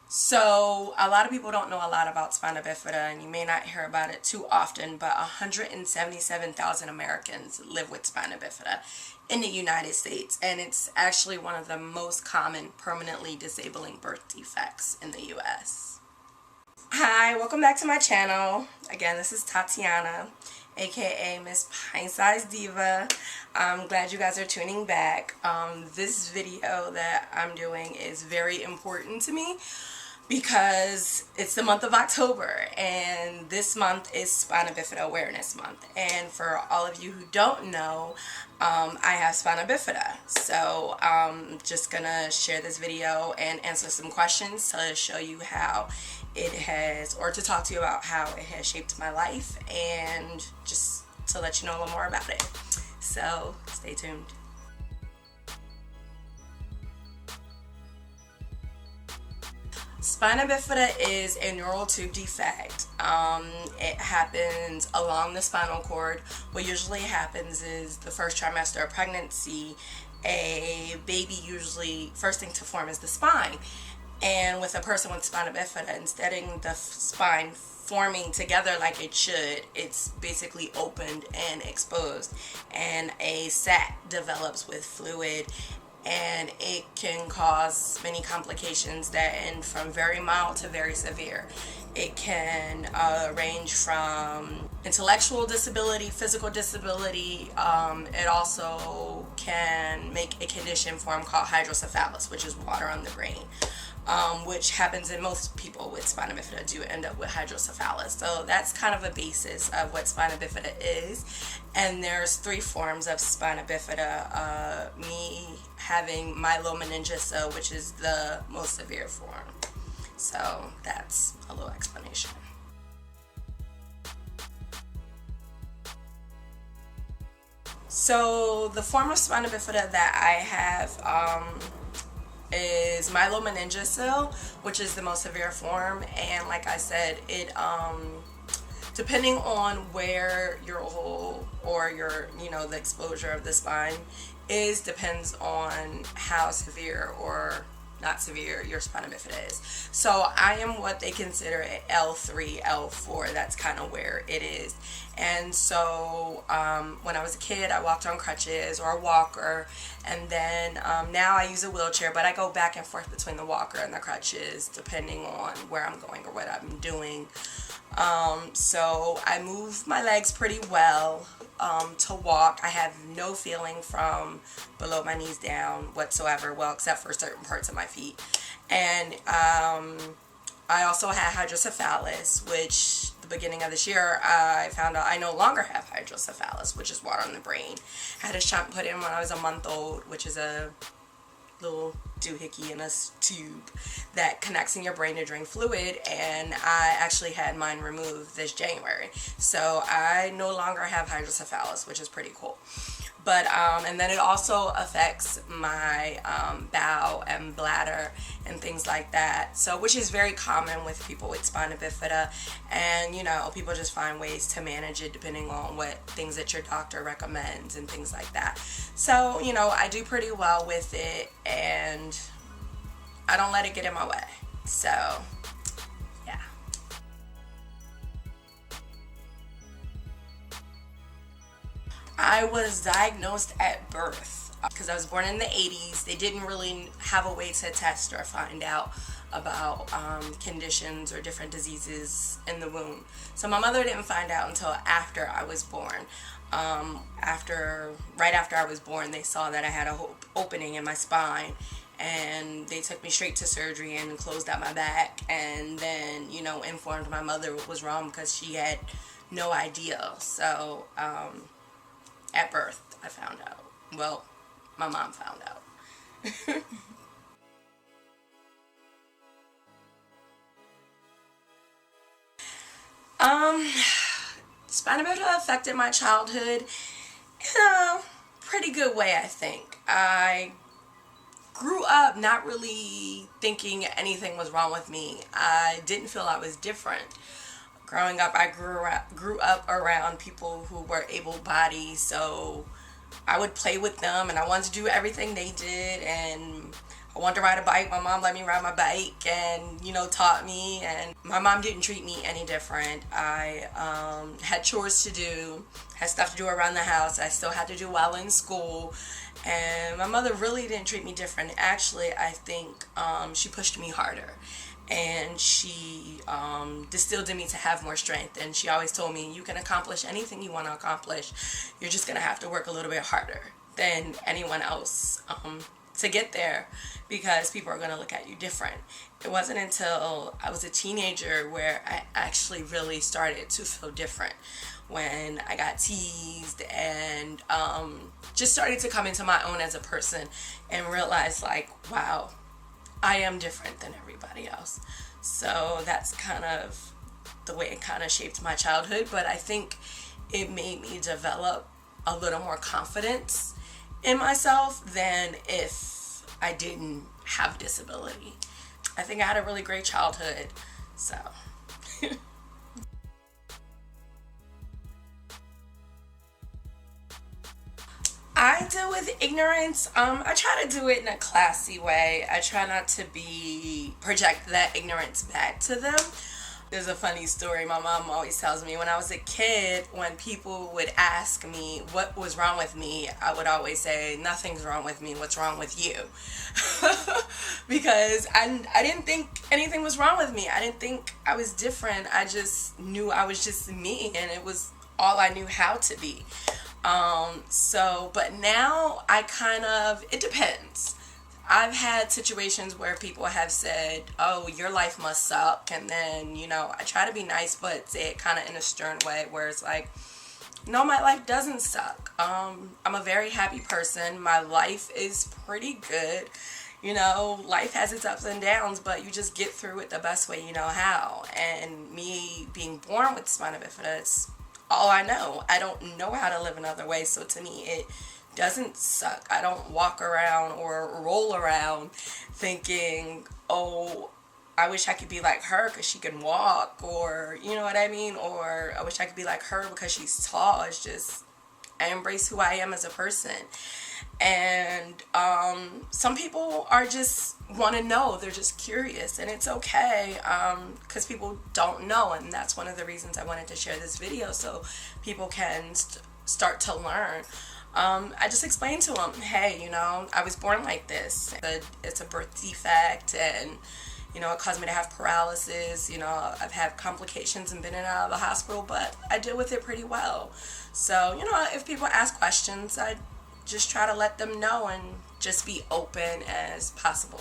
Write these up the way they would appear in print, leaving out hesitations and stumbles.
So a lot of people don't know a lot about spina bifida, and you may not hear about it too often, but 177,000 Americans live with spina bifida in the United States, and it's actually one of the most common permanently disabling birth defects in the US. Hi, welcome back to my channel. Again, this is Tatiana, aka Miss Pint Size Diva. I'm glad you guys are tuning back. This video that I'm doing is very important to me because it's the month of October, and this month is Spina Bifida Awareness Month. And for all of you who don't know, I have spina bifida. So I'm just gonna share this video and answer some questions to show you how it has, or to talk to you about how it has shaped my life, and just to let you know a little more about it. So stay tuned. Spina bifida is a neural tube defect. It happens along the spinal cord. What usually happens is the first trimester of pregnancy, a baby usually, first thing to form is the spine. And with a person with spina bifida, instead of the spine forming together like it should, it's basically opened and exposed. And a sac develops with fluid, and it can cause many complications that end from very mild to very severe. It can range from intellectual disability, physical disability. It also can make a condition form called hydrocephalus, which is water on the brain, which happens in most people with spina bifida do end up with hydrocephalus. So that's kind of a basis of what spina bifida is. And there's three forms of spina bifida. Me having myelomeningocele, which is the most severe form. So that's a little explanation. So the form of spina bifida that I have is myelomeningocele, which is the most severe form. And like I said, it depending on where your hole or your, the exposure of the spine is, depends on how severe or not severe your spina bifida is. So I am what they consider an L3, L4. That's kind of where it is. And so when I was a kid, I walked on crutches or a walker, and then now I use a wheelchair, but I go back and forth between the walker and the crutches depending on where I'm going or what I'm doing. So I move my legs pretty well to walk. I have no feeling from below my knees down whatsoever, well, except for certain parts of my feet. And I also had hydrocephalus, which the beginning of this year I found out I no longer have hydrocephalus, which is water on the brain. I had a shunt put in when I was a month old, which is a little doohickey in a tube that connects in your brain to drain fluid, and I actually had mine removed this January. So I no longer have hydrocephalus, which is pretty cool. But and then it also affects my bowel and bladder and things like that. So, which is very common with people with spina bifida, and people just find ways to manage it depending on what things that your doctor recommends and things like that. So, I do pretty well with it, and I don't let it get in my way. So, yeah. I was diagnosed at birth because I was born in the 80s. They didn't really have a way to test or find out about conditions or different diseases in the womb. So my mother didn't find out until after I was born. Right after I was born, they saw that I had a opening in my spine, and they took me straight to surgery and closed out my back, and then informed my mother what was wrong because she had no idea. So at birth I found out. Well, my mom found out. Spina bifida affected my childhood in a pretty good way, I think. I grew up not really thinking anything was wrong with me. I didn't feel I was different. Growing up, I grew up around people who were able-bodied, so I would play with them, and I wanted to do everything they did, and I wanted to ride a bike. My mom let me ride my bike and, you know, taught me. And my mom didn't treat me any different. I had chores to do, had stuff to do around the house. I still had to do well in school. And my mother really didn't treat me different. Actually, I think she pushed me harder. And she distilled in me to have more strength. And she always told me, you can accomplish anything you want to accomplish. You're just going to have to work a little bit harder than anyone else to get there, because people are going to look at you different. It wasn't until I was a teenager where I actually really started to feel different, when I got teased and just started to come into my own as a person and realize, like, wow, I am different than everybody else. So that's kind of the way it kind of shaped my childhood. But I think it made me develop a little more confidence in myself than if I didn't have disability. I think I had a really great childhood. So I deal with ignorance. I try to do it in a classy way. I try not to project that ignorance back to them. There's a funny story my mom always tells me. When I was a kid, when people would ask me what was wrong with me, I would always say, nothing's wrong with me, what's wrong with you? Because I didn't think anything was wrong with me. I didn't think I was different. I just knew I was just me, and it was all I knew how to be. But now it depends. I've had situations where people have said, oh, your life must suck. And then, you know, I try to be nice, but say it kind of in a stern way where it's like, no, my life doesn't suck. I'm a very happy person. My life is pretty good. You know, life has its ups and downs, but you just get through it the best way you know how. And me being born with spina bifida, it's all I know. I don't know how to live another way. So to me, it doesn't suck. I don't walk around or roll around thinking, oh, I wish I could be like her because she can walk, or you know what I mean, or I wish I could be like her because she's tall. It's just, I embrace who I am as a person. And some people are just want to know, they're just curious, and it's okay, because people don't know, and that's one of the reasons I wanted to share this video, so people can start to learn. I just explained to them, hey, you know, I was born like this. It's a birth defect, and, you know, it caused me to have paralysis. You know, I've had complications and been in and out of the hospital, but I deal with it pretty well. So, you know, if people ask questions, I just try to let them know and just be open as possible.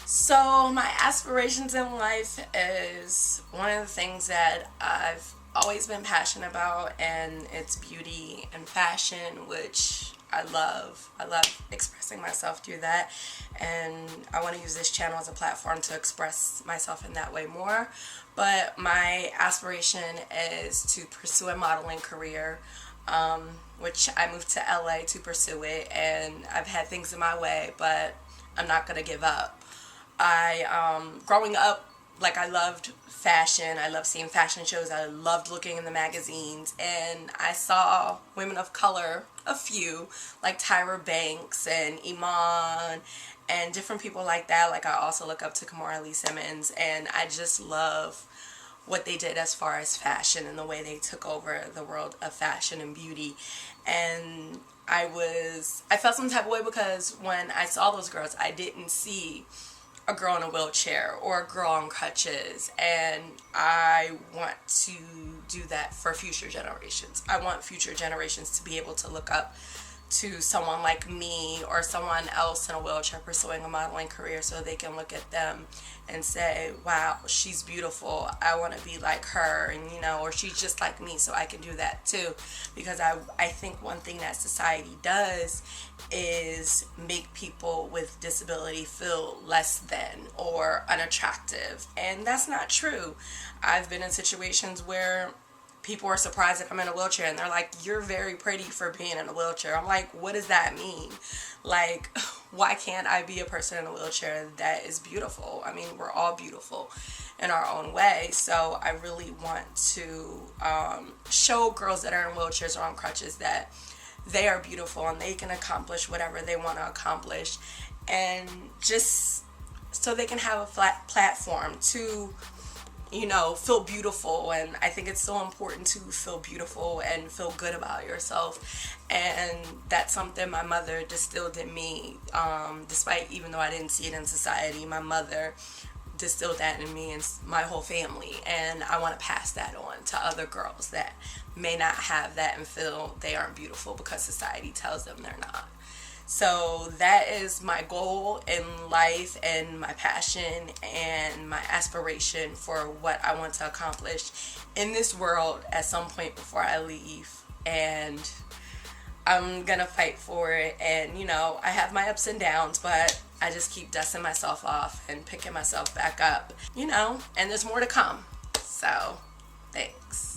So my aspirations in life is one of the things that I've always been passionate about, and it's beauty and fashion, which I love. I love expressing myself through that, and I want to use this channel as a platform to express myself in that way more. But my aspiration is to pursue a modeling career, which I moved to LA to pursue it, and I've had things in my way, but I'm not going to give up. Growing up, like, I loved fashion. I loved seeing fashion shows. I loved looking in the magazines, and I saw women of color, a few, like Tyra Banks and Iman and different people like that. Like, I also look up to Kamora Lee Simmons, and I just love what they did as far as fashion and the way they took over the world of fashion and beauty. And I felt some type of way because when I saw those girls, I didn't see a girl in a wheelchair or a girl on crutches, and I want to do that for future generations. I want future generations to be able to look up to someone like me or someone else in a wheelchair pursuing a modeling career, so they can look at them and say, wow, she's beautiful, I want to be like her, and you know, or she's just like me, so I can do that too. Because I think one thing that society does is make people with disability feel less than or unattractive, and that's not true. I've been in situations where people are surprised that I'm in a wheelchair, and they're like, you're very pretty for being in a wheelchair. I'm like, what does that mean? Like, why can't I be a person in a wheelchair that is beautiful? I mean, we're all beautiful in our own way. So I really want to show girls that are in wheelchairs or on crutches that they are beautiful and they can accomplish whatever they want to accomplish, and just so they can have a flat platform to, you know, feel beautiful. And I think it's so important to feel beautiful and feel good about yourself. And that's something my mother distilled in me, despite, even though I didn't see it in society, my mother distilled that in me and my whole family. And I want to pass that on to other girls that may not have that and feel they aren't beautiful because society tells them they're not. So that is my goal in life and my passion and my aspiration for what I want to accomplish in this world at some point before I leave. And I'm gonna fight for it. And, you know, I have my ups and downs, but I just keep dusting myself off and picking myself back up, you know, and there's more to come. So thanks.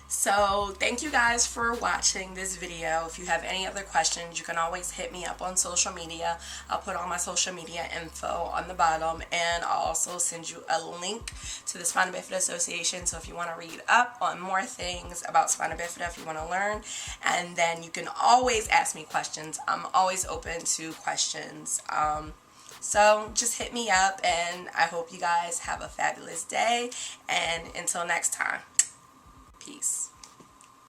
So thank you guys for watching this video. If you have any other questions, you can always hit me up on social media. I'll put all my social media info on the bottom, and I'll also send you a link to the Spina Bifida Association. So if you want to read up on more things about Spina Bifida, if you want to learn, and then you can always ask me questions. I'm always open to questions. So just hit me up, and I hope you guys have a fabulous day. And until next time, peace.